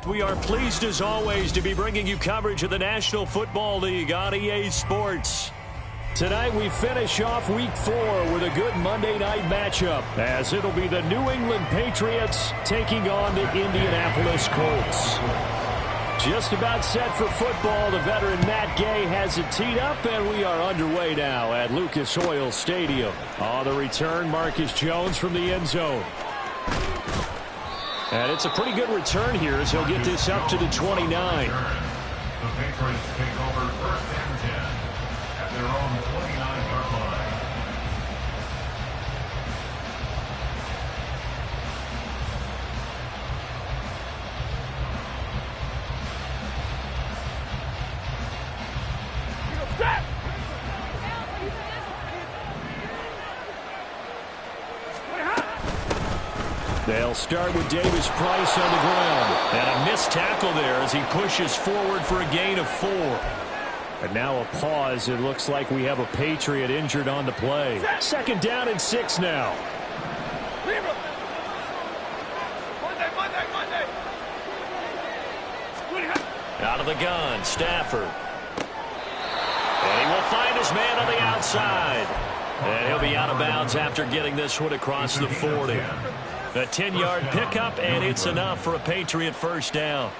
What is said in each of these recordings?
We are pleased as always to be bringing you coverage of the National Football League on EA Sports. Tonight we finish off Week 4 with a good Monday night matchup, as it'll be the New England Patriots taking on the Indianapolis Colts. Just about set for football. The veteran Matt Gay has it teed up, and we are underway now at Lucas Oil Stadium. On the return, Marcus Jones from the end zone. And it's a pretty good return here as he'll get this up to the 29. The Patriots take over first and 10 at their own 29-yard line. They'll start with Davis Price on the ground. And a missed tackle there as he pushes forward for a gain of 4. And now a pause. It looks like we have a Patriot injured on the play. Second down and 6 now. Out of the gun, Stafford. And he will find his man on the outside. And he'll be out of bounds after getting this one across the 40. A 10-yard pickup, and it's enough for a Patriot first down.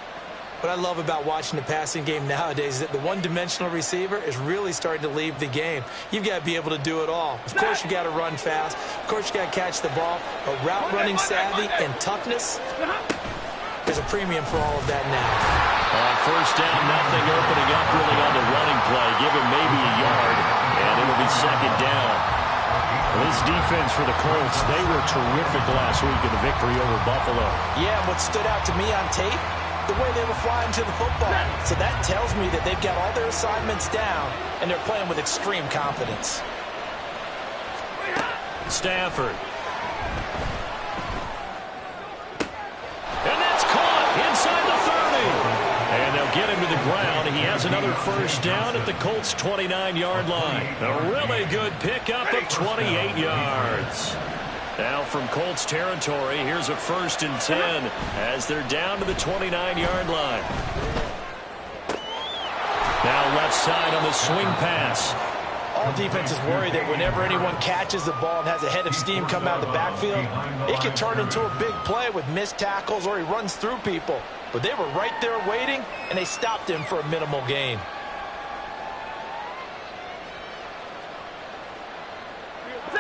What I love about watching the passing game nowadays is that the one-dimensional receiver is really starting to leave the game. You've got to be able to do it all. Of course, you got to run fast. Of course, you got to catch the ball. But route running savvy and toughness, there's a premium for all of that now. First down, nothing opening up really on the running play. Give him maybe a yard, and it'll be second down. This defense for the Colts, they were terrific last week in the victory over Buffalo. Yeah, and what stood out to me on tape, the way they were flying to the football. So that tells me that they've got all their assignments down, and they're playing with extreme confidence. Stafford. And that's caught inside the 30. And they'll get him to the ground. He has another first down at the Colts' 29-yard line. A really good pickup of 28 yards. Now from Colts territory, here's a 1st and 10 as they're down to the 29-yard line. Now left side on the swing pass. All defenses worry that whenever anyone catches the ball and has a head of steam come out of the backfield, it can turn into a big play with missed tackles or he runs through people. But they were right there waiting, and they stopped him for a minimal gain.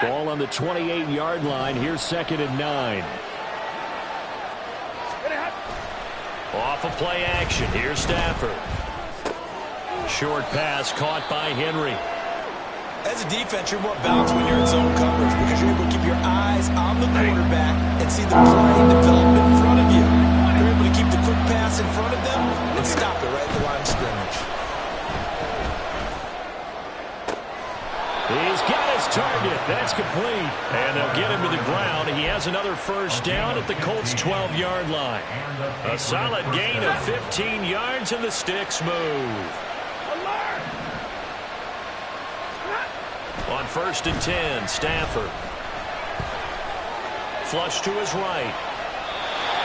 Ball on the 28-yard line. Here's 2nd and 9. Off of play action. Here's Stafford. Short pass caught by Henry. As a defense, you're more balanced when you're in zone coverage because you're able to keep your eyes on the quarterback and see the play develop in front of you. You're able to keep the quick pass in front of them and stop it right at the line of scrimmage. He's got his target. That's complete. And they'll get him to the ground. He has another first down at the Colts' 12-yard line. A solid gain of 15 yards, and the sticks move. On 1st and 10, Stafford. Flush to his right.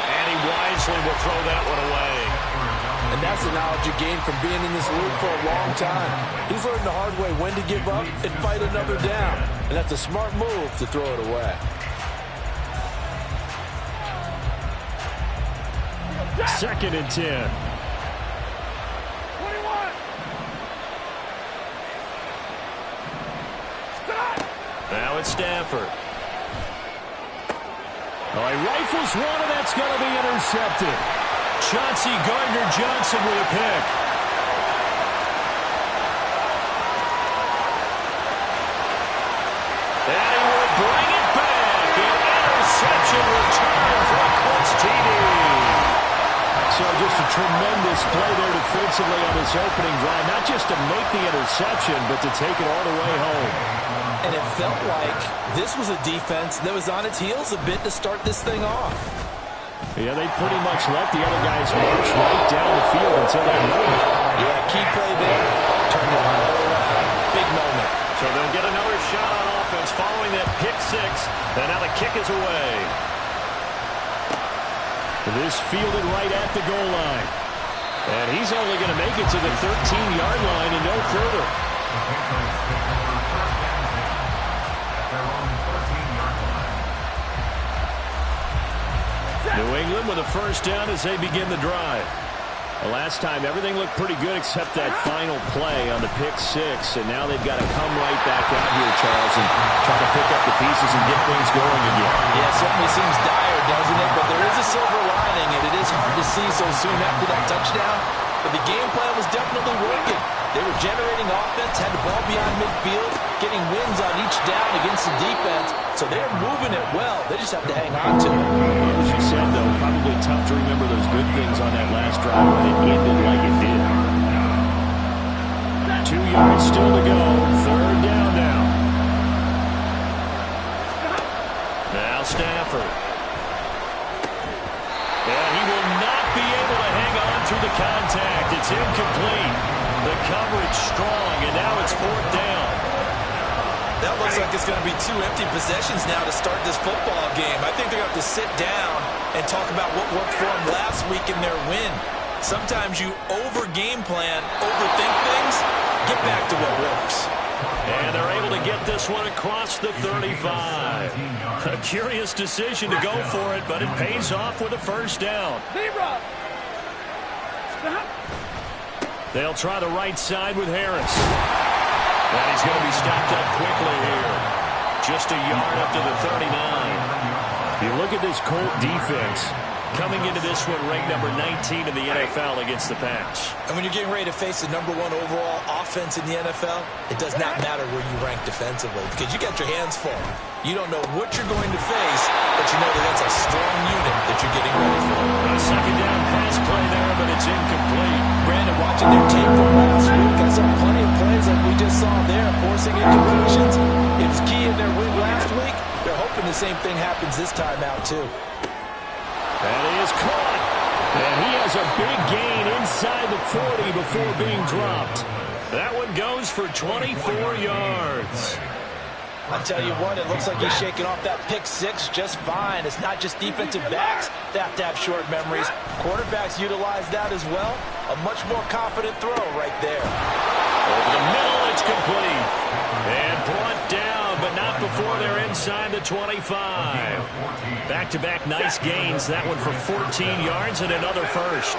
And he wisely will throw that one away. And that's the knowledge you gain from being in this league for a long time. He's learned the hard way when to give up and fight another down. And that's a smart move to throw it away. 2nd and 10. Now it's Stafford. Oh, he rifles one, and that's going to be intercepted. Chauncey Gardner-Johnson with a pick. And he will bring it back. An interception return for a Colts TD. So just a tremendous play there defensively on this opening drive. Not just to make the interception, but to take it all the way home. And it felt like this was a defense that was on its heels a bit to start this thing off. Yeah, they pretty much let the other guys march right down the field until that moment. Yeah, key play there. Turned it on. Big moment. So they'll get another shot on offense following that pick six. And now the kick is away. This fielded right at the goal line. And he's only going to make it to the 13-yard line and no further. New England with a first down as they begin the drive. The last time, everything looked pretty good except that final play on the pick six. And now they've got to come right back out here, Charles, and try to pick up the pieces and get things going again. Yeah, it certainly seems dire, doesn't it? But there is a silver lining, and it is hard to see so soon after that touchdown. But the game plan was definitely working. They were generating offense, had the ball beyond midfield, getting wins on each down against the defense. So they're moving it well. They just have to hang on to it. As you said, though, probably tough to remember those good things on that last drive when it ended like it did. 2 yards still to go. 3rd down now. Now Stafford. And he will not be able to hang on through the contact. It's incomplete. The coverage strong, and now it's 4th down. That looks like it's going to be 2 empty possessions now to start this football game. I think they're going to have to sit down and talk about what worked for them last week in their win. Sometimes you over-game plan, overthink things, get back to what works. And they're able to get this one across the 35. A curious decision to go for it, but it pays off with a first down. They'll try the right side with Harris. And he's going to be stopped up quickly here. Just a yard up to the 39. You look at this Colt defense coming into this one ranked number 19 in the NFL against the pass. And when you're getting ready to face the #1 overall offense in the NFL, it does not matter where you rank defensively because you got your hands full. You don't know what you're going to face, but you know that that's a strong unit that you're getting ready for. A second down pass play there, but it's incomplete. Brandon, watching their tape from last week, I saw plenty of plays like we just saw there, forcing incompletions. It was key in their win last week. They're hoping the same thing happens this time out, too. And he is caught. And he has a big gain inside the 40 before being dropped. That one goes for 24 yards. I tell you what, it looks like he's shaking off that pick six just fine. It's not just defensive backs that have to have short memories. Quarterbacks utilize that as well. A much more confident throw right there. Over the middle, it's complete. And brought down, but not before they're inside the 25. Back-to-back nice gains. That one for 14 yards and another first.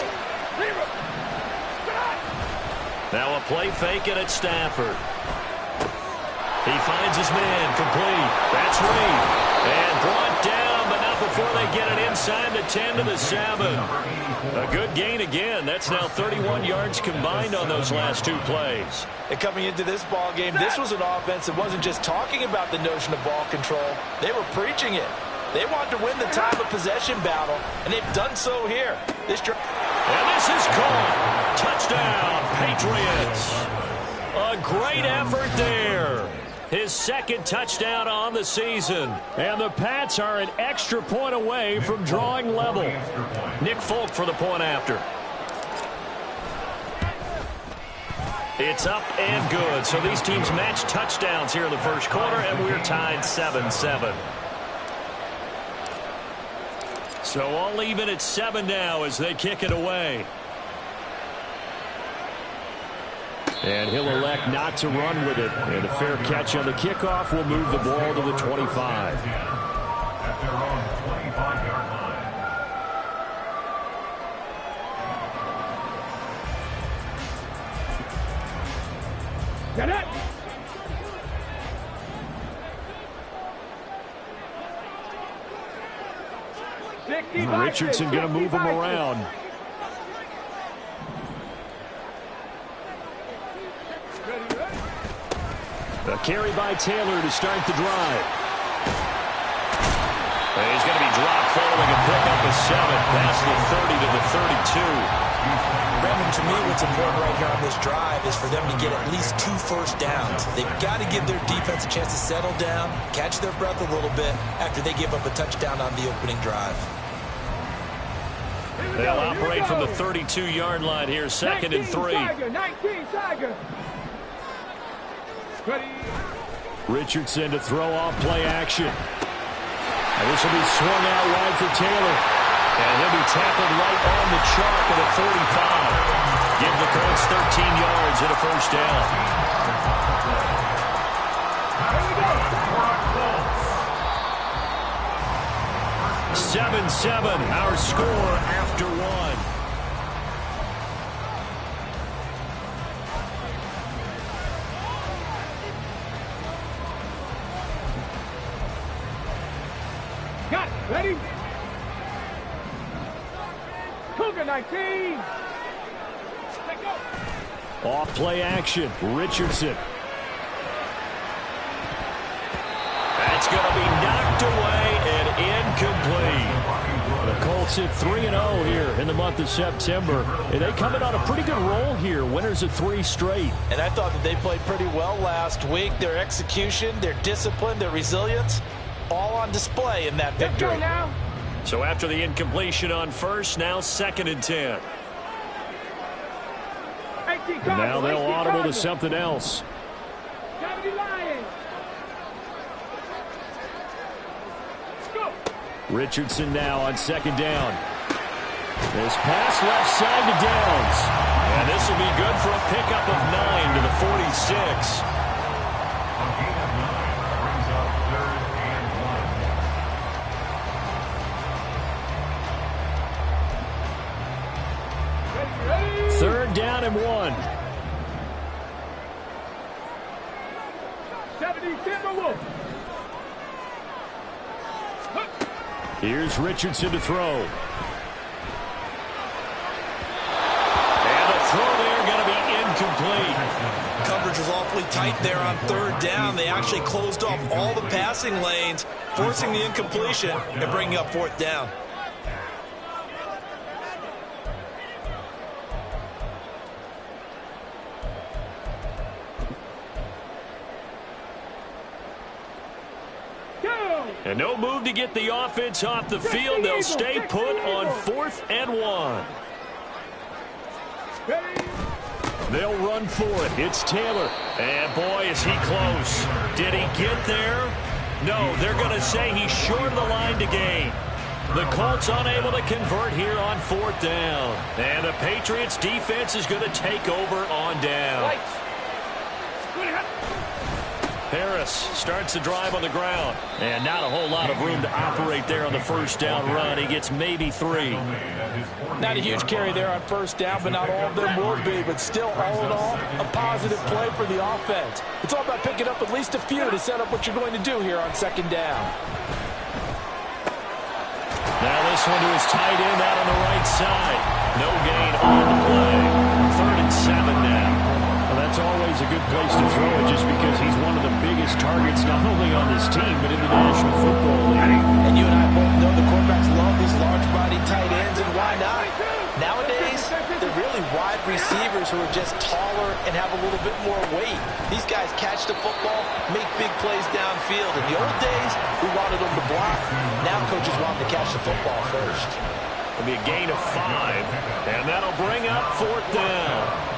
Now a play fake it at Stafford. He finds his man, complete. That's Reed. And brought down, but not before they get it inside the 10 to the 7. A good gain again. That's now 31 yards combined on those last two plays. And coming into this ball game, this was an offense that wasn't just talking about the notion of ball control. They were preaching it. They wanted to win the time of possession battle, and they've done so here. And this is caught. Touchdown, Patriots. A great effort there. His second touchdown on the season. And the Pats are an extra point away from drawing level. Nick Folk for the point after. It's up and good. So these teams match touchdowns here in the first quarter, and we're tied 7-7. So all even at 7 now as they kick it away. And he'll elect not to run with it. And a fair catch on the kickoff will move the ball to the 25. At their own 25-yard line. Get it! Richardson going to move him around. A carry by Taylor to start the drive. And he's going to be dropped following a pickup of 7 past the 30 to the 32. Brandon, to me, what's important right here on this drive is for them to get at least 2 first downs. They've got to give their defense a chance to settle down, catch their breath a little bit after they give up a touchdown on the opening drive. They'll operate from the 32-yard line here, 2nd and 3. 19 Tiger. Richardson to throw off play action. And this will be swung out wide for Taylor. And he'll be tackled right on the chalk at the 45. Give the Colts 13 yards and a first down. 7-7, our score after 1. Got it. Ready? Cougar 19. Let go. Off play action. Richardson. That's going to be knocked away and incomplete. The Colts hit 3-0 here in the month of September. And they come in on a pretty good roll here. Winners of 3 straight. And I thought that they played pretty well last week. Their execution, their discipline, their resilience, all on display in that victory. Let's go now. So after the incompletion on first, now 2nd and 10. And now they'll audible to something else. Richardson now on 2nd down. This pass left side to Downs. And this will be good for a pickup of 9 to the 46. A gain of 9 brings up 3rd and 1. Ready? 3rd down and 1. 70 Timberwolves. Here's Richardson to throw. And the throw there going to be incomplete. Coverage was awfully tight there on 3rd down. They actually closed off all the passing lanes, forcing the incompletion and bringing up 4th down. And no move to get the offense off the field. They'll stay put on 4th and 1. They'll run for it. It's Taylor. And boy, is he close. Did he get there? No, they're going to say he's short of the line to gain. The Colts unable to convert here on 4th down. And the Patriots defense is going to take over on down. Harris starts the drive on the ground. And not a whole lot of room to operate there on the 1st down run. He gets maybe 3. Not a huge carry there on 1st down, but not all of them will be. But still, all in all, a positive play for the offense. It's all about picking up at least a few to set up what you're going to do here on 2nd down. Now this one to his tight end out on the right side. No gain on the play. 3rd and 7 now. Well, that's always a good place to throw it just because he's one of the biggest targets not only on this team but in the National Football League. And you and I both know the quarterbacks love these large-body tight ends, and why not? Nowadays, they're really wide receivers who are just taller and have a little bit more weight. These guys catch the football, make big plays downfield. In the old days, we wanted them to block. Now coaches want them to catch the football first. It'll be a gain of 5, and that'll bring up 4th down.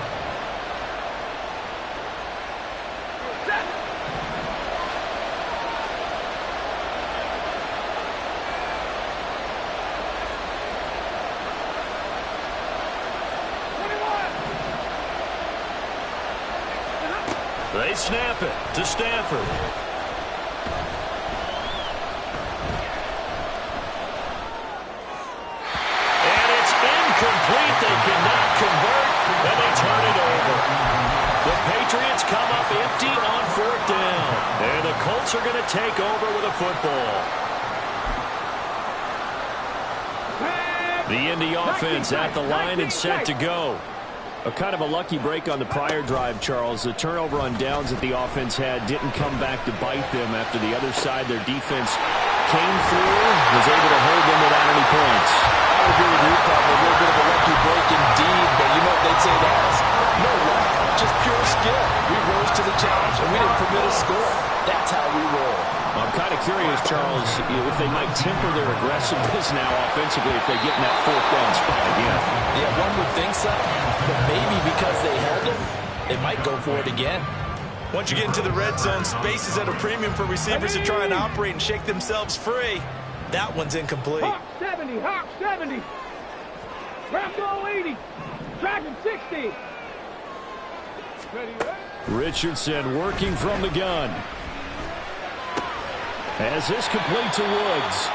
They snap it to Stafford. And it's incomplete. They cannot convert, and they turn it over. The Patriots come up empty on 4th down. And the Colts are going to take over with a football. The Indy offense at the line and set to go. A kind of a lucky break on the prior drive, Charles. The turnover on downs that the offense had didn't come back to bite them after the other side. Their defense came through, was able to hold them without any points. I would agree with you, probably a little bit of a lucky break indeed, but you know what they'd say to us? No luck, just pure skill. We rose to the challenge, and we didn't permit a score. That's how we roll. I'm kind of curious, Charles, if they might temper their aggressiveness now offensively if they get in that 4th down spot again. Yeah, one would think so, but maybe because they held them, they might go for it again. Once you get into the red zone, space is at a premium for receivers to try and operate and shake themselves free. That one's incomplete. Hawk 70, Hawk 70. Rambo 80. Dragon 60. Ready? Richardson working from the gun. As this complete to Woods.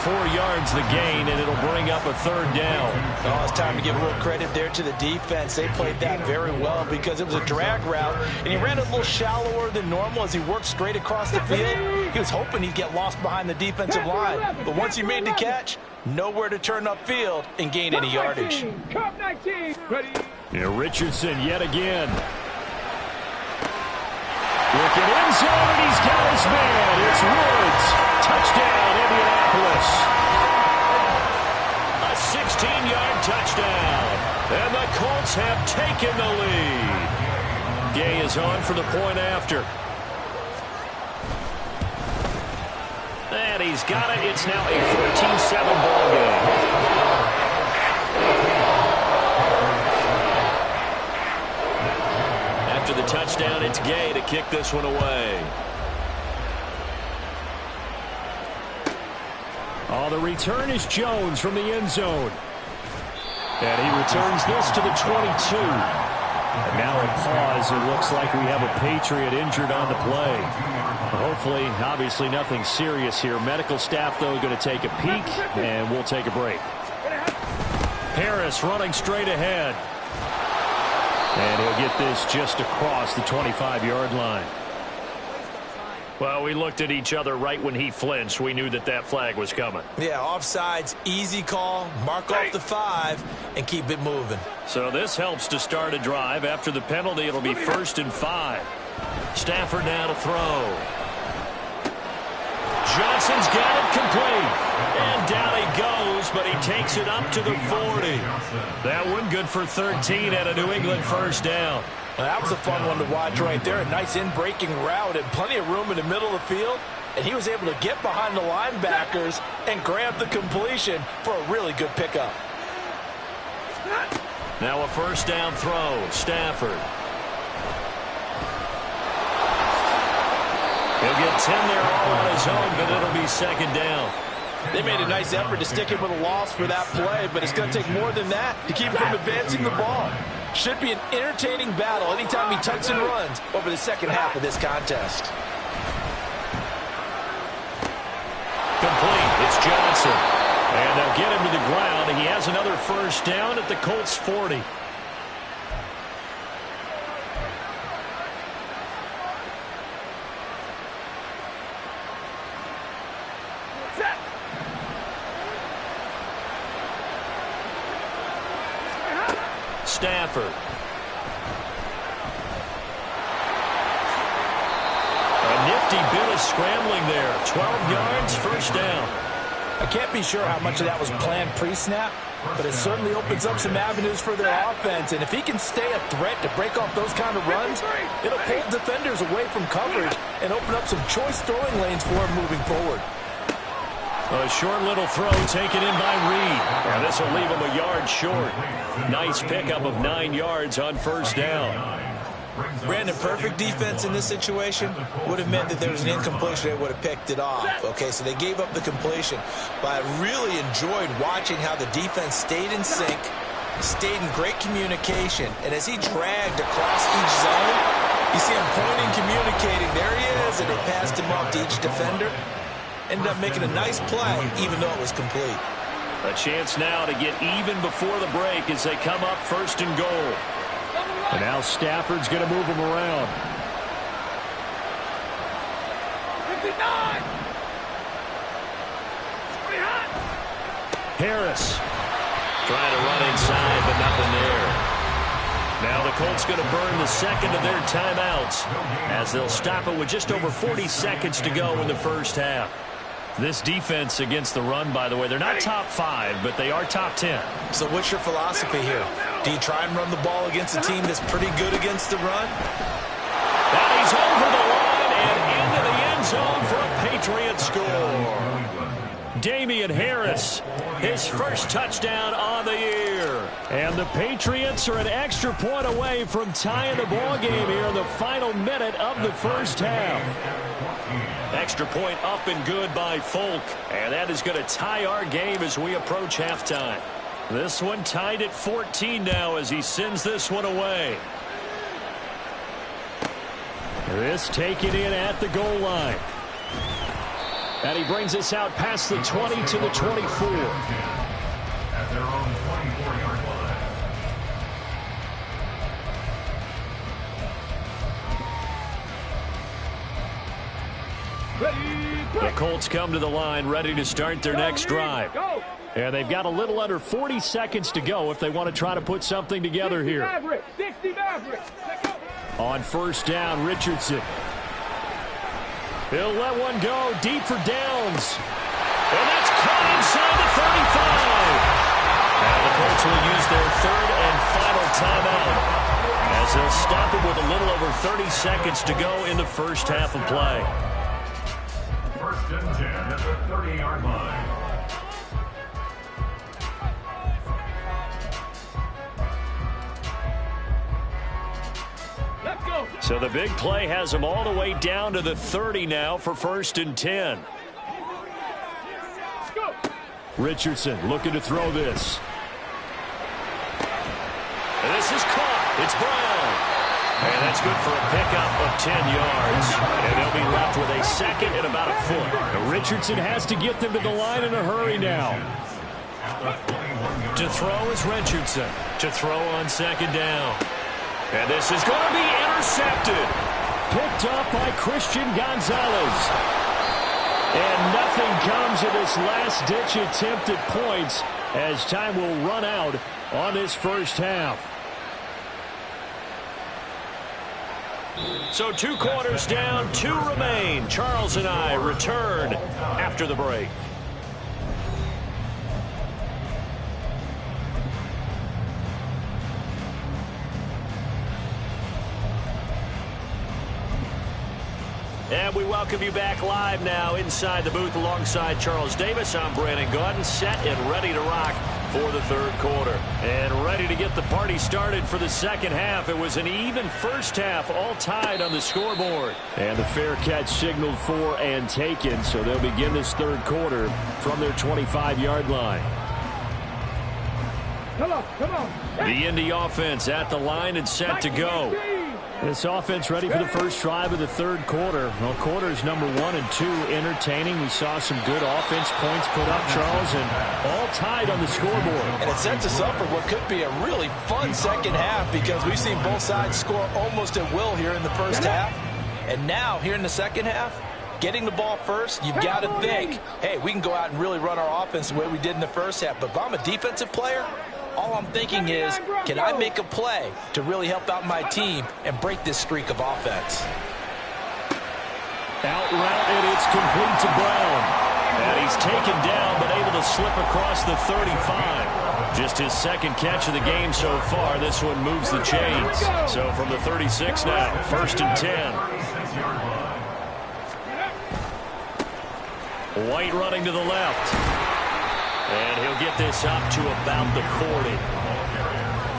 4 yards the gain, and it'll bring up a 3rd down. Oh, it's time to give a little credit there to the defense. They played that very well because it was a drag route, and he ran a little shallower than normal as he worked straight across the field. He was hoping he'd get lost behind the defensive line, but once he made the catch, nowhere to turn upfield and gain any yardage. Cup 19. Ready? Yeah, Richardson yet again. Looking end zone, and he's got his man. It's Woods. Touchdown, Indianapolis. A 16-yard touchdown. And the Colts have taken the lead. Gay is on for the point after. And he's got it. It's now a 14-7 ball game. After the touchdown, it's Gay to kick this one away. Oh, the return is Jones from the end zone. And he returns this to the 22. And now a pause. It looks like we have a Patriot injured on the play. Hopefully, obviously nothing serious here. Medical staff, though, going to take a peek, and we'll take a break. Harris running straight ahead. And he'll get this just across the 25-yard line. Well, we looked at each other right when he flinched. We knew that that flag was coming. Yeah, offsides, easy call, mark off the 5, and keep it moving. So this helps to start a drive. After the penalty, it'll be 1st and 5. Stafford now to throw. Johnson's got it complete. And down he goes, but he takes it up to the 40. That one good for 13 at a New England first down. Well, that was a fun one to watch right there. A nice in-breaking route and plenty of room in the middle of the field. And he was able to get behind the linebackers and grab the completion for a really good pickup. Now a first down throw. Stafford. He'll get 10 there all on his own, but it'll be 2nd down. They made a nice effort to stick him with a loss for that play, but it's going to take more than that to keep him from advancing the ball. Should be an entertaining battle anytime he tucks and runs over the second half of this contest. Complete. It's Johnson. And they'll get him to the ground. He has another first down at the Colts 40. Stafford. A nifty bit of scrambling there. 12 yards, first down. I can't be sure how much of that was planned pre-snap, but it certainly opens up some avenues for their offense. And if he can stay a threat to break off those kind of runs, it'll pull defenders away from coverage and open up some choice throwing lanes for him moving forward. A short little throw taken in by Reed. And this will leave him a yard short. Nice pickup of 9 yards on first down. Brandon, perfect defense in this situation would have meant that there was an incompletion. They would have picked it off. Okay, so they gave up the completion. But I really enjoyed watching how the defense stayed in sync, stayed in great communication. And as he dragged across each zone, you see him pointing, communicating. There he is, and they passed him off to each defender. Ended up making a nice play, even though it was complete. A chance now to get even before the break as they come up 1st and goal. And now Stafford's going to move him around. 59. Harris trying to run inside, but nothing there. Now the Colts going to burn the second of their timeouts as they'll stop it with just over 40 seconds to go in the first half. This defense against the run, by the way, they're not top 5, but they are top 10. So what's your philosophy here? Do you try and run the ball against a team that's pretty good against the run? And he's over the line and into the end zone for a Patriot score. Damian Harris, his first touchdown on the year. And the Patriots are an extra point away from tying the ball game here in the final minute of the first half. Extra point up and good by Folk. And that is going to tie our game as we approach halftime. This one tied at 14 now as he sends this one away. This taken in at the goal line. And he brings us out past the 20 to the 24. At their own 24-yard line. The Colts come to the line ready to start their next drive. And they've got a little under 40 seconds to go if they want to try to put something together here. 60 Mavericks. On first down, Richardson. He'll let one go deep for Downs. And that's caught inside the 35. Now the Colts will use their third and final timeout as they'll stop it with a little over 30 seconds to go in the first half of play. 1st and 10 at the 30-yard line. Let's go. So the big play has them all the way down to the 30 now for 1st and 10. Let's go. Richardson looking to throw this. And this is caught. It's Brown. And that's good for a pickup of 10 yards. And they'll be left with a second and about a foot. And Richardson has to get them to the line in a hurry now. To throw is Richardson. To throw on second down. And this is going to be intercepted. Picked up by Christian Gonzalez. And nothing comes of this last-ditch attempt at points as time will run out on this first half. So 2 quarters down, 2 remain. Charles and I return after the break. And we welcome you back live now inside the booth alongside Charles Davis. I'm Brandon Gaudin, set and ready to rock for the third quarter. And ready to get the party started for the second half. It was an even first half, all tied on the scoreboard. And the fair catch signaled for and taken, so they'll begin this third quarter from their 25-yard line. Come on. The Indy offense at the line and set to go. This offense ready for the first drive of the third quarter. Well, quarters number 1 and 2 entertaining. We saw some good offense points put up, Charles, and all tied on the scoreboard. And it sets us up for what could be a really fun second half because we've seen both sides score almost at will here in the first half. And now, here in the second half, getting the ball first, you've got to think, hey, we can go out and really run our offense the way we did in the first half. But if I'm a defensive player, all I'm thinking is, can I make a play to really help out my team and break this streak of offense? Out route, and it's complete to Brown. And he's taken down, but able to slip across the 35. Just his second catch of the game so far. This one moves the chains. So from the 36 now, 1st and 10. White running to the left. And he'll get this up to about the 40.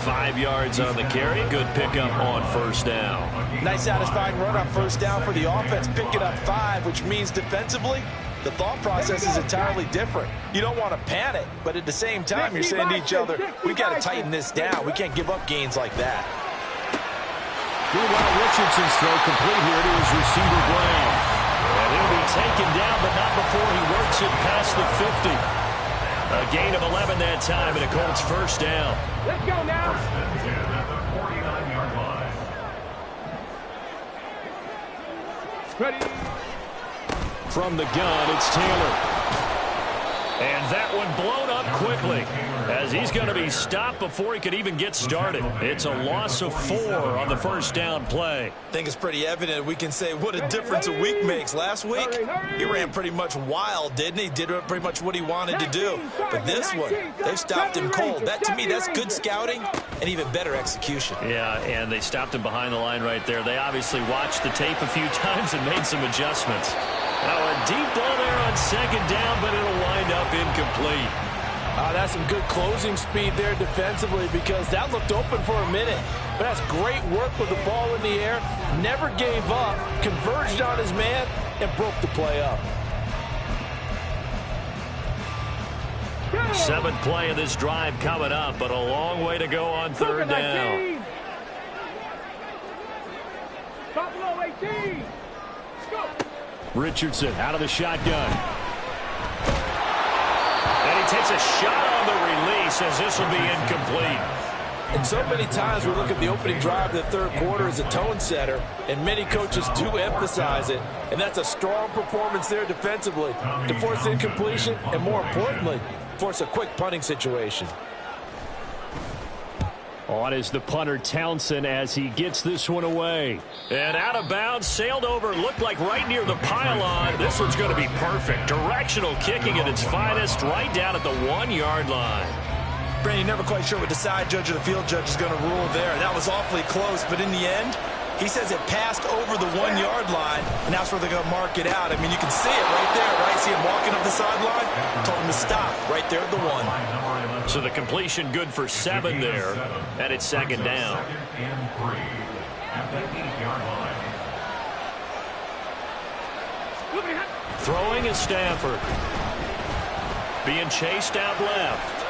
5 yards on the carry. Good pickup on first down. Nice satisfying run on first down for the offense. Picking up 5, which means defensively, the thought process is entirely different. You don't want to panic, but at the same time, you're saying to each other, we got to tighten this down. We can't give up gains like that. Meanwhile, Richardson's throw complete here to his receiver, Brown. And he'll be taken down, but not before he works it past the 50. A gain of 11 that time, and a Colts first down. Let's go now. 1st and 10 at the 49-yard line. Ready. From the gun, it's Taylor. And that one blown up quickly as he's going to be stopped before he could even get started. It's a loss of 4 on the first down play. I think it's pretty evident we can say what a difference a week makes. Last week, he ran pretty much wild, didn't he? Did pretty much what he wanted to do. But this one, they've stopped him cold. That, to me, that's good scouting and even better execution. Yeah, and they stopped him behind the line right there. They obviously watched the tape a few times and made some adjustments. Now a deep ball there on second down, but it'll wind up incomplete. That's some good closing speed there defensively because that looked open for a minute. But that's great work with the ball in the air. Never gave up, converged on his man, and broke the play up. 7th play of this drive coming up, but a long way to go on third down. Buffalo 18. Go. Richardson out of the shotgun. And he takes a shot on the release as this will be incomplete. And so many times we look at the opening drive of the third quarter as a tone setter, and many coaches do emphasize it. And that's a strong performance there defensively to force incompletion and, more importantly, force a quick punting situation. On is the punter Townsend as he gets this one away. And out of bounds, sailed over, looked like right near the pylon. This one's going to be perfect. Directional kicking at its finest, right down at the 1-yard line. Brandon, you're never quite sure what the side judge or the field judge is going to rule there. That was awfully close, but in the end, he says it passed over the 1-yard line, and that's where they're going to mark it out. I mean, you can see it right there, right? See him walking up the sideline? Told him to stop right there at the 1. So the completion good for 7 there, and it's second down. 2nd and 3 at the 8-yard line. Throwing is Stafford. Being chased out left.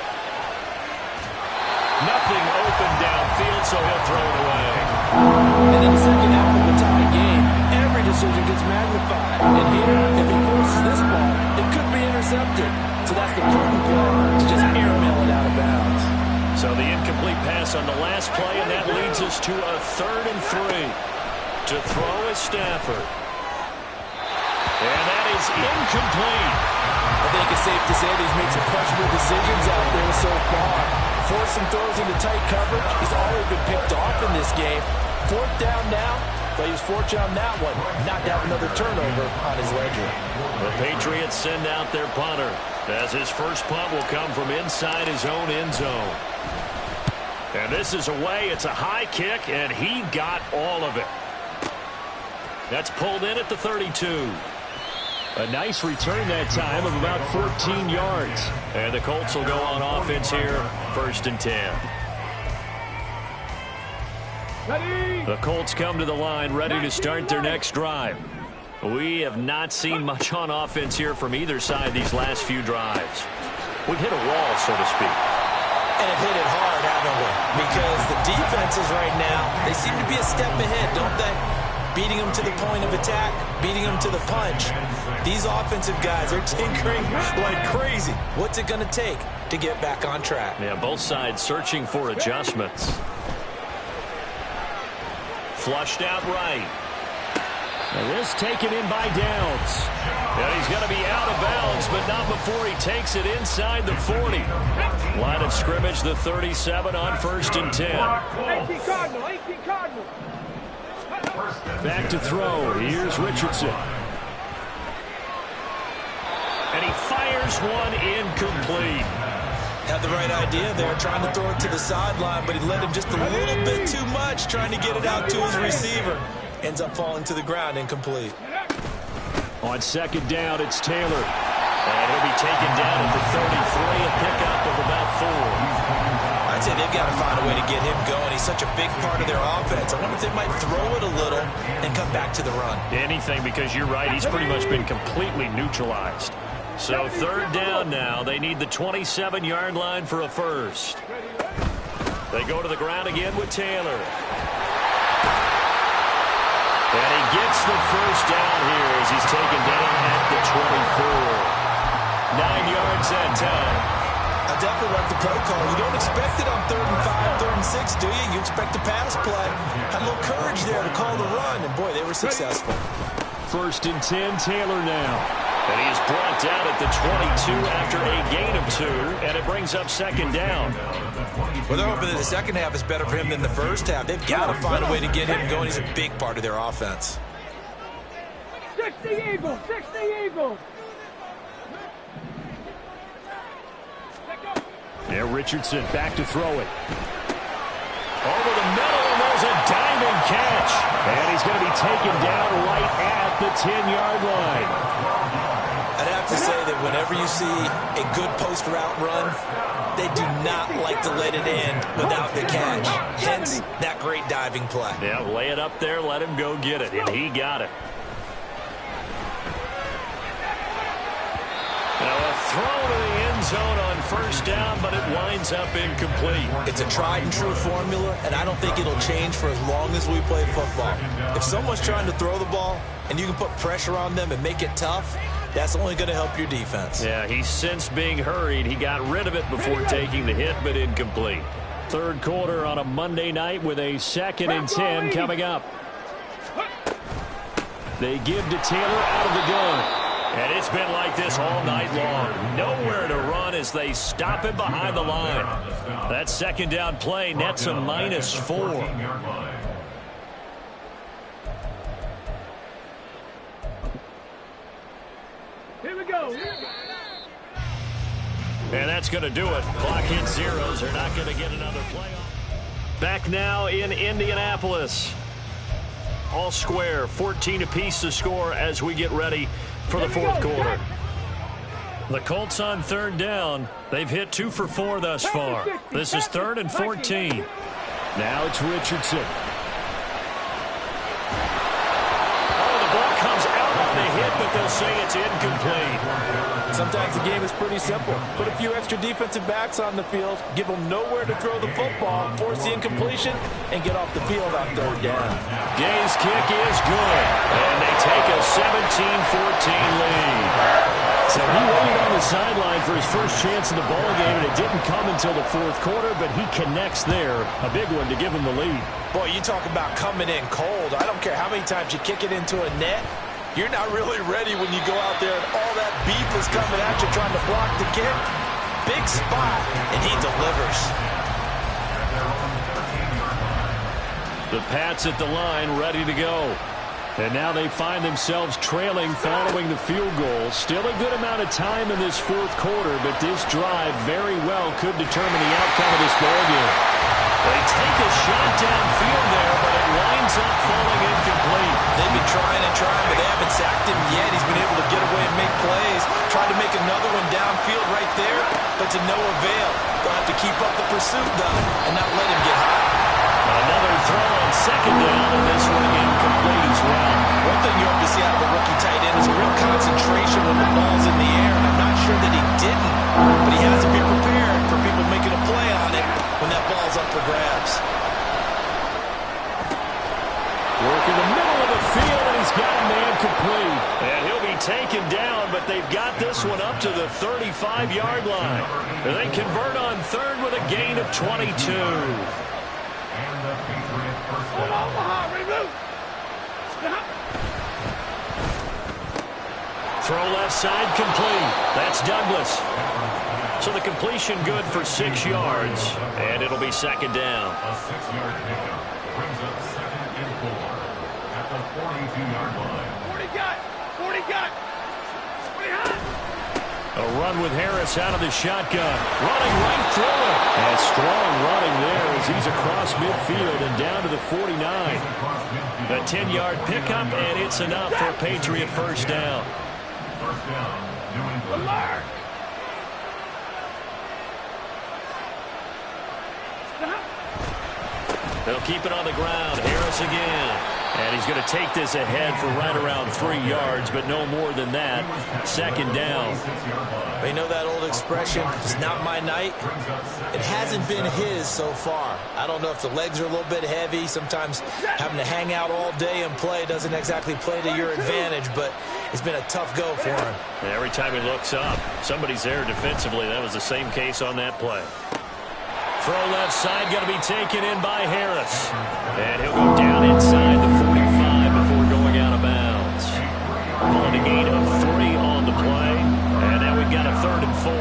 Nothing open downfield, so he'll throw it away. And in the second half of the tie game, every decision gets magnified. And here, if he forces this ball, it could be intercepted. So that's the prudent play to just airmail it out of bounds. So the incomplete pass on the last play, and that leads us to a 3rd and 3. To throw is Stafford. And that is incomplete. I think it's safe to say that he's made some questionable decisions out there so far. Forced some throws into tight coverage. He's already been picked off in this game. 4th down now, but he was fortunate on that one. Not to have another turnover on his ledger. The Patriots send out their punter, as his first punt will come from inside his own end zone. And this is away. It's a high kick, and he got all of it. That's pulled in at the 32. A nice return that time of about 14 yards. And the Colts will go on offense here, 1st and 10. Ready? The Colts come to the line, ready to start their next drive. We have not seen much on offense here from either side these last few drives. We've hit a wall, so to speak. And have hit it hard, haven't we? Because the defenses right now, they seem to be a step ahead, don't they? Beating them to the point of attack, beating them to the punch. These offensive guys are tinkering like crazy. What's it going to take to get back on track? Yeah, both sides searching for adjustments. Flushed out right. And this taken in by Downs. And he's going to be out of bounds, but not before he takes it inside the 40. Line of scrimmage, the 37 on 1st and 10. 18 Cardinal, 18 Cardinal. Back to throw. Here's Richardson. And he fires one incomplete. Had the right idea there, trying to throw it to the sideline, but he led him just a little bit too much, trying to get it out to his receiver. Ends up falling to the ground, incomplete. On 2nd down, it's Taylor. And he'll be taken down at the 33, a pickup of about 4. I'd say they've got to find a way to get him going. He's such a big part of their offense. I wonder if they might throw it a little and come back to the run. Anything, because you're right, he's pretty much been completely neutralized. So 3rd down now. They need the 27-yard line for a first. They go to the ground again with Taylor. And he gets the first down here as he's taken down at the 24. 9 yards that time. I definitely like the play call. You don't expect it on 3rd and 5, 3rd and 6, do you? You expect a pass play. Had a little courage there to call the run, and boy, they were successful. 1st and 10, Taylor now. And he is brought down at the 22 after a gain of 2, and it brings up 2nd down. Well, they're hoping that the second half is better for him than the first half. They've got to find a way to get him going. He's a big part of their offense. 60 Eagles, 60 Eagles. Yeah, Richardson back to throw it. Over the middle, and there's a diamond catch. And he's going to be taken down right at the 10-yard line. I'd have to say that whenever you see a good post route run, they do not like to let it end without the catch. Hence, that great diving play. Yeah, lay it up there, let him go get it, and he got it. Now a throw to the end zone on 1st down, but it winds up incomplete. It's a tried and true formula, and I don't think it'll change for as long as we play football. If someone's trying to throw the ball and you can put pressure on them and make it tough, that's only going to help your defense. Yeah, he sensed being hurried. He got rid of it before taking the hit, but incomplete. 3rd quarter on a Monday night with a 2nd and 10 coming up. They give to Taylor out of the gun. And it's been like this all night long. Nowhere to run as they stop him behind the line. That 2nd down play nets a -4. Here we go. And that's going to do it. Clock hits zeros. They're not going to get another playoff. Back now in Indianapolis. All square, 14 apiece to score as we get ready for the 4th quarter. The Colts on 3rd down. They've hit 2 for 4 thus far. This is 3rd and 14. Now it's Richardson. Oh, the ball comes out on the hit, but they'll say it's incomplete. Sometimes the game is pretty simple. Put a few extra defensive backs on the field, give them nowhere to throw the football, force the incompletion, and get off the field on 3rd down. Gay's kick is good, and they take a 17-14 lead. So he waited on the sideline for his first chance in the ball game, and it didn't come until the fourth quarter, but he connects there. A big one to give him the lead. Boy, you talk about coming in cold. I don't care how many times you kick it into a net. You're not really ready when you go out there and all that beef is coming at you trying to block the kick. Big spot, and he delivers. The Pats at the line, ready to go. And now they find themselves trailing following the field goal. Still a good amount of time in this fourth quarter, but this drive very well could determine the outcome of this ballgame. They take a shot downfield there, but it winds up falling incomplete. They've been trying and trying, but they haven't sacked him yet. He's been able to get away and make plays. Tried to make another one downfield right there, but to no avail. They'll have to keep up the pursuit, though, and not let him get hot. Another throw on second down, and this one incomplete as well. One thing you hope to see out of a rookie tight end is a real concentration when the ball's in the air, and I'm not sure that he didn't, but he has to be prepared for people making a play on it when that ball's up for grabs. Work in the middle of the field, and he's got a man complete. And he'll be taken down, but they've got this one up to the 35-yard line. And they convert on third with a gain of 22. Throw left side complete. That's Douglas. So the completion good for 6 yards, and it'll be second down. A 6-yard pickup brings up 2nd and 4 at the 42-yard line. 40 got. A run with Harris out of the shotgun. Running right through it. And strong running there as he's across midfield and down to the 49. A 10-yard pickup, and it's enough for a Patriot first down. First down, New England. They'll keep it on the ground. Harris again. And he's going to take this ahead for right around 3 yards, but no more than that. Second down. You know that old expression, it's not my night? It hasn't been his so far. I don't know if the legs are a little bit heavy. Sometimes having to hang out all day and play doesn't exactly play to your advantage, but it's been a tough go for him. And every time he looks up, somebody's there defensively. That was the same case on that play. Throw left side, going to be taken in by Harris. And he'll go down inside the 45 before going out of bounds. On a gain of 3 on the play. And now we've got a 3rd and 4.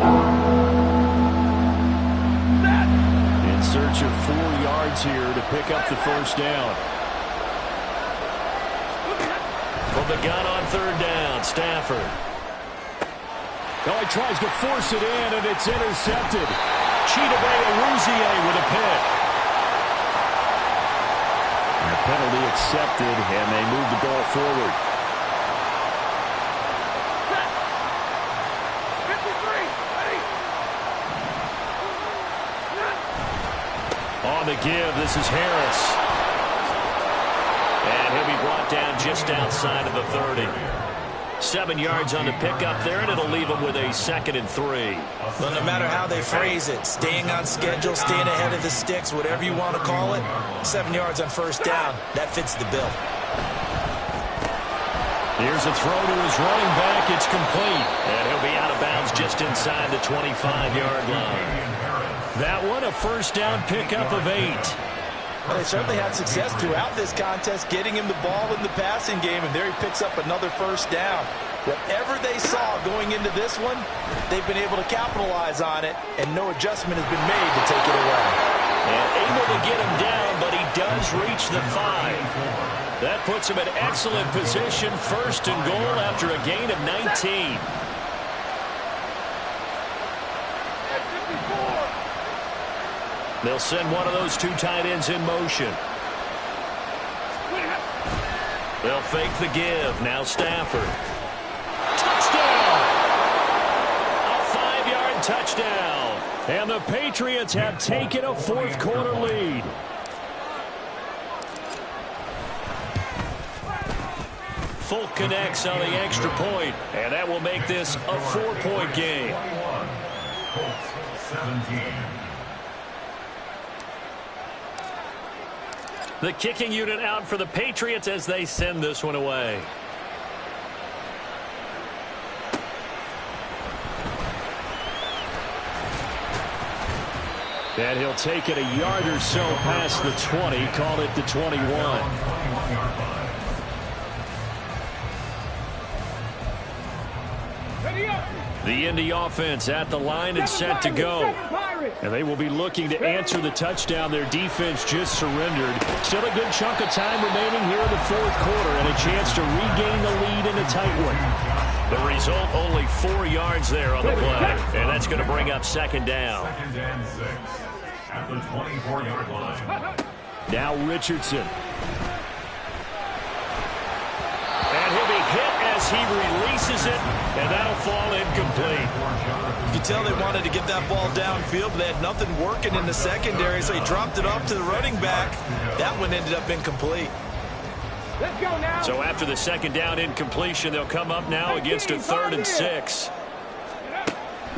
In search of 4 yards here to pick up the first down. From the gun on 3rd down, Stafford. Oh, he tries to force it in, and it's intercepted. Chidobe-Awuzie with a pick. And the penalty accepted, and they move the ball forward. 53, ready. On the give, this is Harris. And he'll be brought down just outside of the 30. 7 yards on the pickup there, and it'll leave him with a 2nd and 3. Well, no matter how they phrase it, staying on schedule, staying ahead of the sticks, whatever you want to call it, 7 yards on first down, that fits the bill. Here's a throw to his running back. It's complete. And he'll be out of bounds just inside the 25-yard line. That one, a first down pickup of 8. Well, they certainly had success throughout this contest, getting him the ball in the passing game, and there he picks up another first down. Whatever they saw going into this one, they've been able to capitalize on it, and no adjustment has been made to take it away. And able to get him down, but he does reach the 5. That puts him in excellent position, 1st and goal after a gain of 19. They'll send one of those 2 tight ends in motion. They'll fake the give. Now Stafford. Touchdown! A 5-yard touchdown. And the Patriots have taken a 4th quarter lead. Folk connects on the extra point, and that will make this a 4-point game. 21, Colts 17. The kicking unit out for the Patriots as they send this one away. And he'll take it a yard or so past the 20, call it the 21. The Indy offense at the line and set to go. And they will be looking to answer the touchdown. Their defense just surrendered. Still a good chunk of time remaining here in the fourth quarter and a chance to regain the lead in a tight one. The result, only 4 yards there on the play. And that's going to bring up second down. Second and 6 at the 24-yard line. Now Richardson. And he'll be hit as he releases it, and that'll fall incomplete. You can tell they wanted to get that ball downfield, but they had nothing working in the secondary, so he dropped it off to the running back. That one ended up incomplete. Let's go now. So after the second down incompletion, they'll come up now against a 3rd and 6.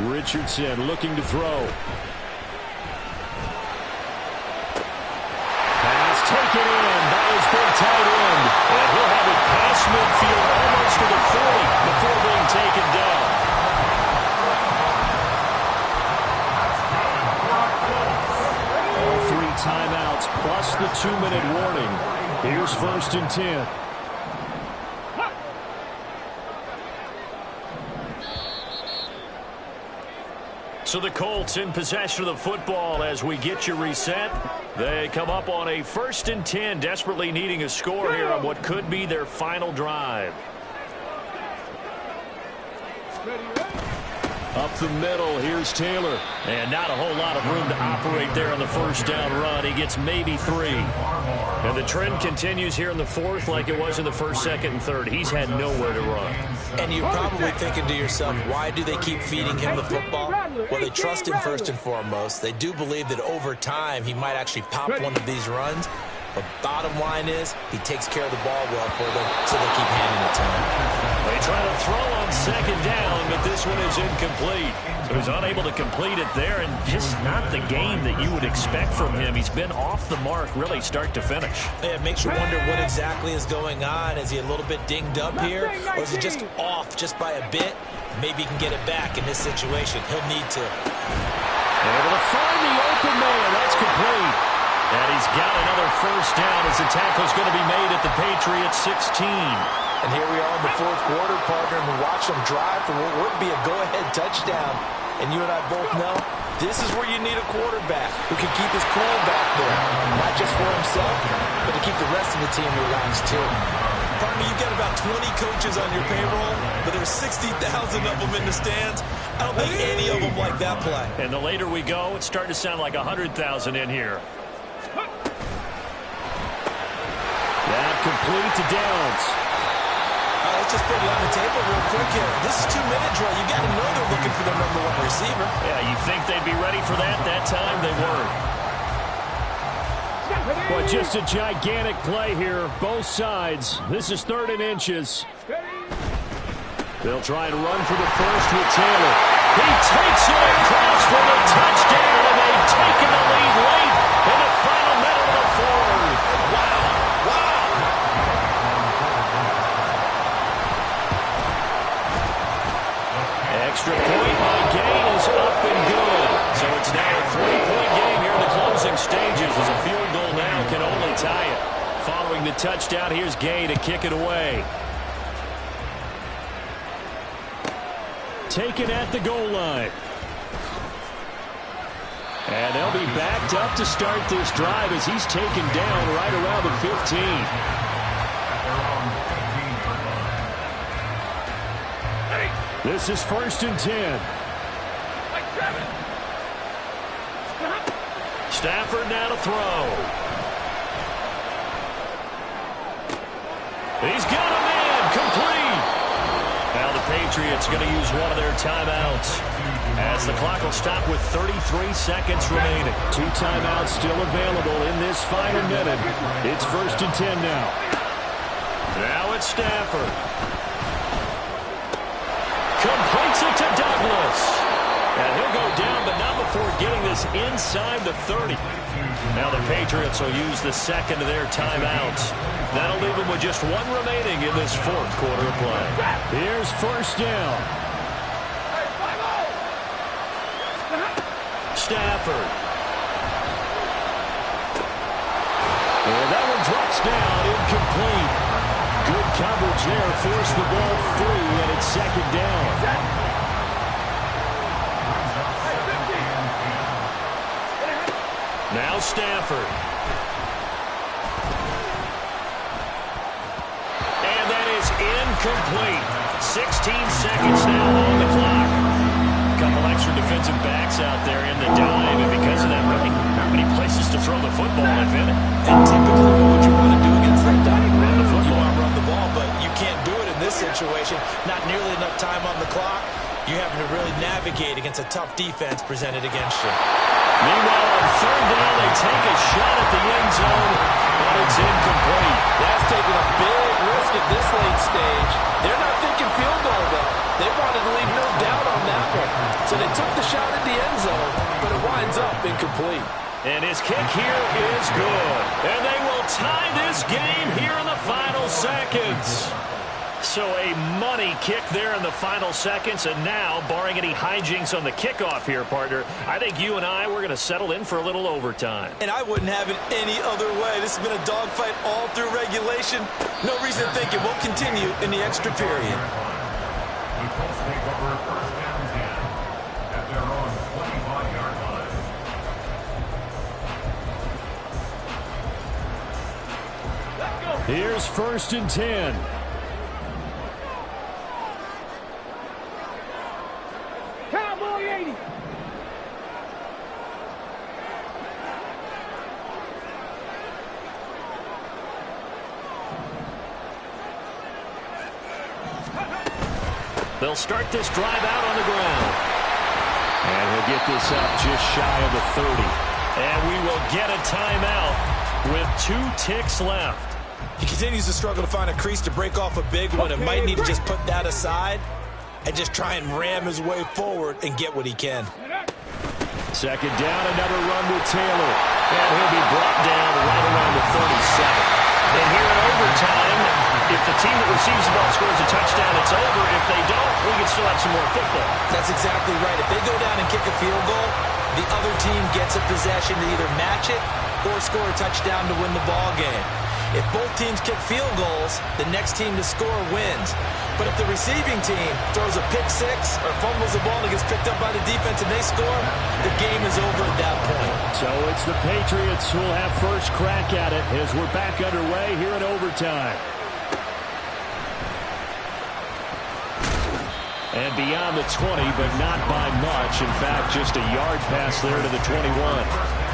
Richardson looking to throw. Pass taken in by his big tight end. And he'll have it past midfield almost to the 40 before being taken down. All 3 timeouts plus the 2-minute warning. Here's 1st and 10. So the Colts in possession of the football as we get you reset. They come up on a 1st and 10, desperately needing a score here on what could be their final drive. Up the middle, here's Taylor. And not a whole lot of room to operate there on the 1st down run. He gets maybe 3. And the trend continues here in the 4th like it was in the 1st, 2nd, and 3rd. He's had nowhere to run. And you're probably thinking to yourself, why do they keep feeding him the football? Well, they trust him first and foremost. They do believe that over time he might actually pop one of these runs. But bottom line is, he takes care of the ball well for them, so they'll keep handing it to him. They try to throw on 2nd down, but this one is incomplete. So he's unable to complete it there, and just not the game that you would expect from him. He's been off the mark, really, start to finish. Yeah, it makes you wonder what exactly is going on. Is he a little bit dinged up here, or is he just off just by a bit? Maybe he can get it back in this situation. He'll need to. Able to find the open man. That's complete. And he's got another 1st down as the tackle's going to be made at the Patriots 16. And here we are in the 4th quarter, partner, and we watch them drive for what would be a go-ahead touchdown. And you and I both know this is where you need a quarterback who can keep his cool back there. Not just for himself, but to keep the rest of the team relaxed too. Partner, you've got about 20 coaches on your payroll, but there's 60,000 of them in the stands. I don't think any of them like that play. And the later we go, it's starting to sound like 100,000 in here. That complete to Downs. Let's just put it on the table real quick here. This is 2-minute drill. You got to know they're looking for their number 1 receiver. Yeah, you think they'd be ready for that? That time they weren't. Well, just a gigantic play here, both sides. This is 3rd and inches. They'll try and run for the 1st with Taylor. He takes it across for the touchdown, and they've taken the lead late in the final minute of the 4th. Wow. Extra point by Gain is up and good. So it's now a 3-point game here in the closing stages as a field goal now can only tie it. Following the touchdown, here's Gain to kick it away. Taken at the goal line. And they'll be backed up to start this drive as he's taken down right around the 15. This is 1st and 10. Stafford now to throw. He's got a man complete. Now the Patriots going to use one of their timeouts as the clock will stop with 33 seconds remaining. 2 timeouts still available in this final minute. It's 1st and 10 now. Now it's Stafford. Completes it to Douglas. And he'll go down, but not before getting this inside the 30. Now the Patriots will use the 2nd of their timeouts. That'll leave them with just 1 remaining in this 4th quarter of play. Here's 1st down. Stafford. drops down, incomplete. Good coverage there, forced the ball free, and it's second down. Now Stafford. And that is incomplete. 16 seconds now on the clock. A couple extra defensive backs out there in the dive, and because of that, really not many places to throw the football, if any. And typically, what would you want to do against that dive? Run the football. You want to run the ball, but you can't do it in this situation. Not nearly enough time on the clock. You're having to really navigate against a tough defense presented against you. Meanwhile, on third down, they take a shot at the end zone, but it's incomplete. That's taking a big risk at this late stage. They're not thinking field goal, though. They wanted to leave no doubt on that one. So they took the shot at the end zone, but it winds up incomplete. And his kick here is good. And they will tie this game here in the final seconds. So a money kick there in the final seconds, and now, barring any hijinks on the kickoff here, partner, I think you and I, we're going to settle in for a little overtime. And I wouldn't have it any other way. This has been a dogfight all through regulation. No reason to think it won't continue in the extra period. The Colts take over first down 10 at their own 25-yard line. Here's first and 10. Cowboy 80. They'll start this drive out on the ground. And he'll get this up just shy of the 30. And we will get a timeout with 2 ticks left. He continues to struggle to find a crease to break off a big one, and might need to just put that aside and just try and ram his way forward and get what he can. Second down, another run with Taylor. And he'll be brought down right around the 37. And here in overtime, if the team that receives the ball scores a touchdown, it's over. If they don't, we can still have some more football. That's exactly right. If they go down and kick a field goal, the other team gets a possession to either match it or score a touchdown to win the ball game. If both teams kick field goals, the next team to score wins. But if the receiving team throws a pick six or fumbles the ball and gets picked up by the defense and they score, the game is over at that point. So it's the Patriots who will have first crack at it as we're back underway here in overtime. And beyond the 20, but not by much. In fact, just a yard pass there to the 21.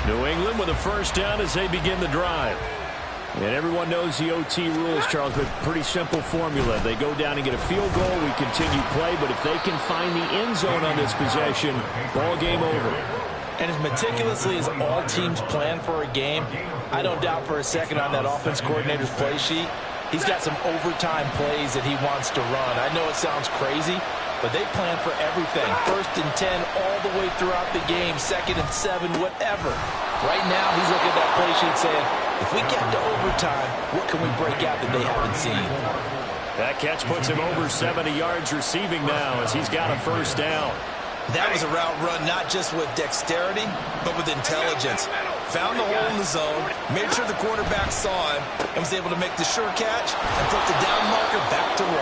New England with a first down as they begin the drive. And everyone knows the OT rules, Charles, but pretty simple formula. They go down and get a field goal, we continue play, but if they can find the end zone on this possession, ball game over. And as meticulously as all teams plan for a game, I don't doubt for a second on that offense coordinator's play sheet, he's got some overtime plays that he wants to run. I know it sounds crazy, but they plan for everything. 1st and 10 all the way throughout the game, 2nd and 7, whatever. Right now, he's looking at that play sheet saying, if we get to overtime, what can we break out that they haven't seen? That catch puts him over 70 yards receiving now as he's got a first down. That was a route run not just with dexterity, but with intelligence. Found the hole in the zone, made sure the quarterback saw him, and was able to make the sure catch and put the down marker back to 1.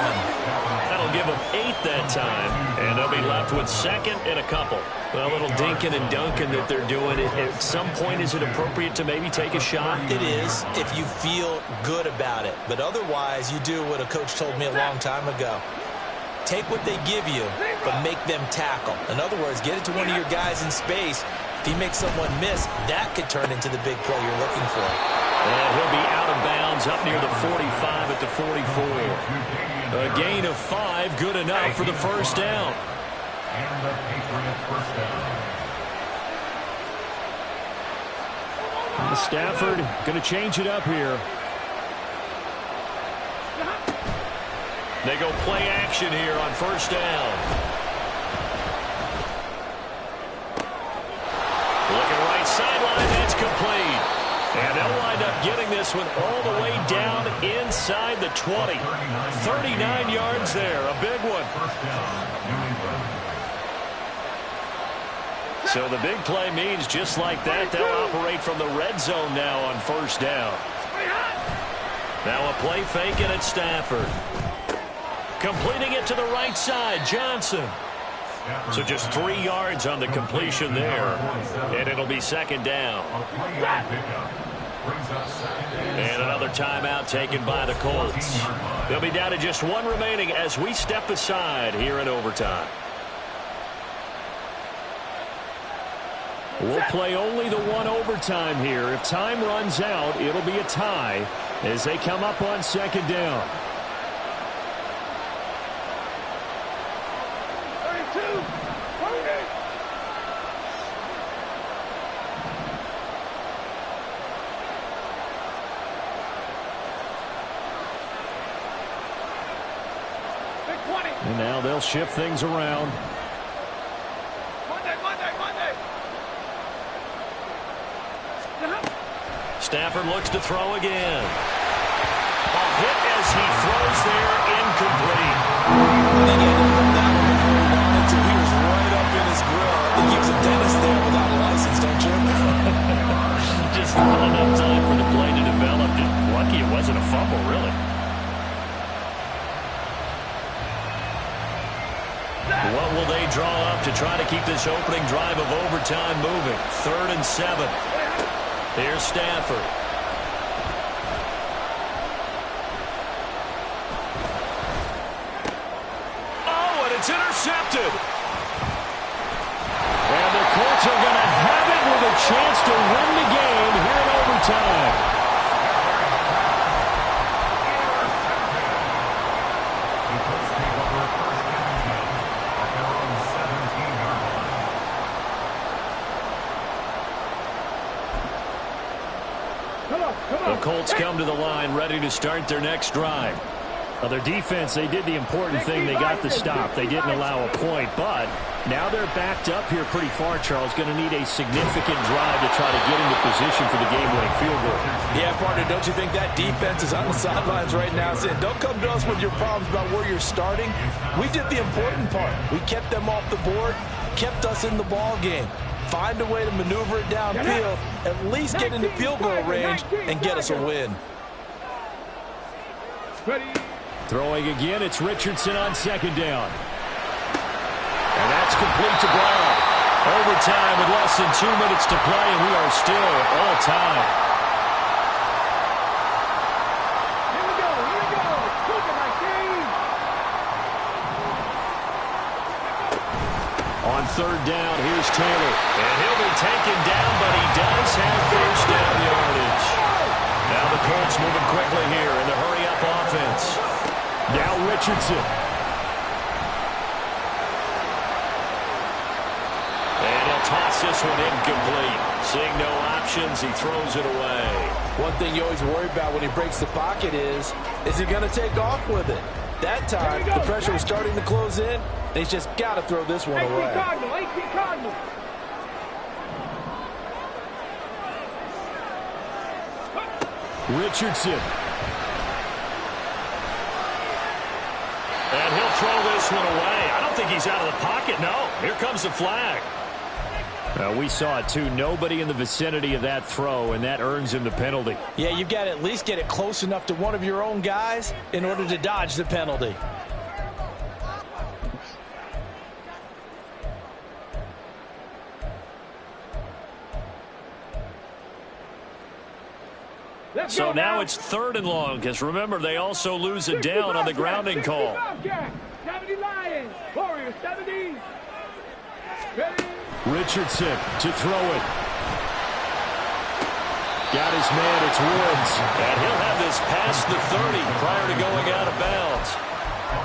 That'll give them 8 that time, and they'll be left with 2nd and a couple. Well, a little dinking and dunking that they're doing. At some point, is it appropriate to maybe take a shot? It is, if you feel good about it. But otherwise, you do what a coach told me a long time ago. Take what they give you, but make them tackle. In other words, get it to one of your guys in space. If he makes someone miss, that could turn into the big play you're looking for. And he'll be out of bounds up near the 45 at the 44. A gain of 5, good enough for the first down. And the Patriots first down. Stafford going to change it up here. They go play action here on first down. Looking right sideline, that's complete. And they'll wind up getting this one all the way down inside the 20. 39 yards there, a big one. First down, New England. So the big play means just like that, they'll operate from the red zone now on first down. Now a play fake, and it's Stafford. Completing it to the right side, Johnson. So just 3 yards on the completion there, and it'll be second down. And another timeout taken by the Colts. They'll be down to just 1 remaining as we step aside here in overtime. We'll play only the 1 overtime here. If time runs out, it'll be a tie as they come up on second down. 32, 40. And now they'll shift things around. Stafford looks to throw again. A hit as he throws there, incomplete. I think he had to hold that one before he wanted to. He was right up in his grill. I think he was a dentist there without a license, don't you? Just not enough time for the play to develop. Just lucky it wasn't a fumble, really. What will they draw up to try to keep this opening drive of overtime moving? 3rd and 7. Here's Stafford. Oh, and it's intercepted. And the Colts are going to have it with a chance to win the game here in overtime. The Colts come to the line ready to start their next drive. Well, their defense, they did the important thing. They got the stop. They didn't allow a point, but now they're backed up here pretty far, Charles. Going to need a significant drive to try to get into position for the game-winning field goal. Yeah, partner, don't you think that defense is on the sidelines right now saying, don't come to us with your problems about where you're starting. We did the important part. We kept them off the board, kept us in the ball game. Find a way to maneuver it downfield, at least get into field goal range, and get us a win. Throwing again, it's Richardson on second down. And that's complete to Brown. Overtime with less than 2 minutes to play, and we are still all time. Here we go. Keep it like this. On third down, here's Taylor. And he'll be taken down, but he does have first down yardage. Now the Colts moving quickly here in the hurry-up offense. Now Richardson. And he'll toss this one incomplete. Seeing no options, he throws it away. One thing you always worry about when he breaks the pocket is he going to take off with it? That time, the pressure was starting to close in, and he's just got to throw this one away. 18 Cardinal. Richardson. And he'll throw this one away. I don't think he's out of the pocket. No, here comes the flag. We saw it, too. Nobody in the vicinity of that throw, and that earns him the penalty. Yeah, you've got to at least get it close enough to one of your own guys in order to dodge the penalty. So now it's 3rd and long, because remember, they also lose a down on the grounding call. 70 Lions. Warriors, 70. Richardson to throw it. Got his man, it's Woods. And he'll have this past the 30 prior to going out of bounds.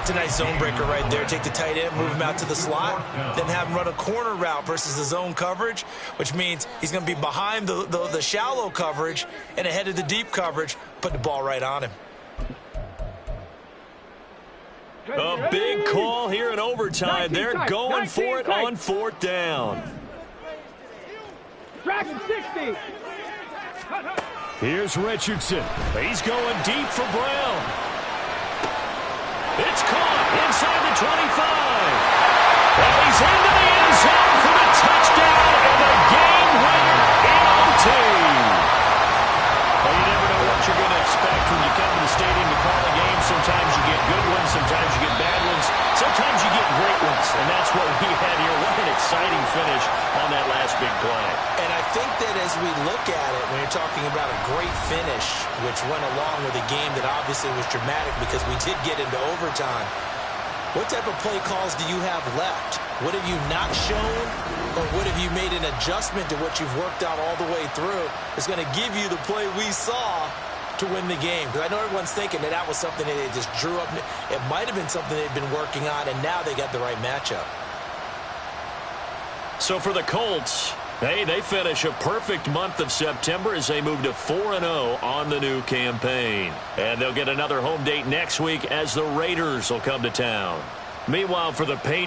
It's a nice zone breaker right there. Take the tight end, move him out to the slot, then have him run a corner route versus the zone coverage, which means he's going to be behind the shallow coverage and ahead of the deep coverage, put the ball right on him. A big call here in overtime. They're going for it on 4th down. Dragon 60. Here's Richardson. He's going deep for Brown. It's caught inside the 25. And he's into the end zone for the touchdown. And that's what we had here. What an exciting finish on that last big play. And I think that as we look at it, when you're talking about a great finish, which went along with a game that obviously was dramatic because we did get into overtime, what type of play calls do you have left? What have you not shown, or what have you made an adjustment to what you've worked out all the way through that's going to give you the play we saw to win the game? Because I know everyone's thinking that that was something that they just drew up. It might have been something they'd been working on, and now they got the right matchup. So for the Colts, they finish a perfect month of September as they move to 4-0 on the new campaign. And they'll get another home date next week as the Raiders will come to town. Meanwhile, for the Patriots,